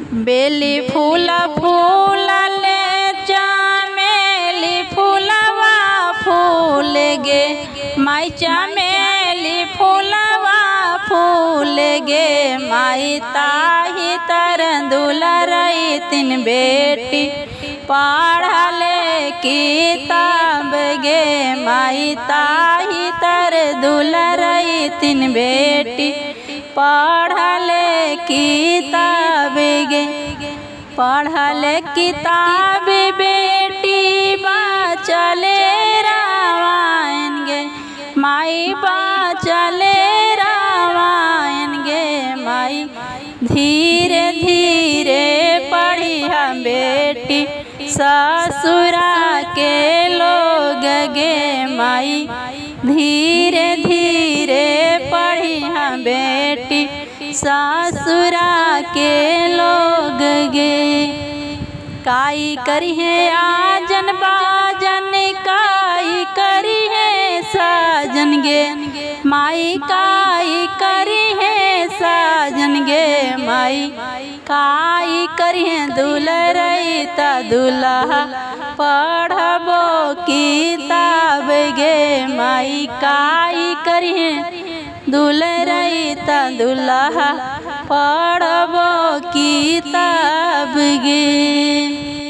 बेली फूला फूलले चमेली फूलवा फूल गे माई चमेली फूलवा फूल गे माई ताही तर दुलरई तीन बेटी पढ़ले किताब गे माई ताही तर दुलरई तीन बेटी पढ़ले किताब गे पढ़ले किताब बेटी बाचले रामायण गे माई बाचले रामायण गे माई धीरे धीरे पढ़ी हम बेटी ससुरा के लोग गे माई धीरे धीरे पढ़ी हम बेटी ससुरा के लोग गे काई करी है आजन बाजन काई करी है साजन गे माई काई करी है साजन गे माई काई करी है दुलरई ता दुल्हा पढ़बो किताब गे माई काई करी है दुलरई ता दुल्हा पढ़बो किताब गे।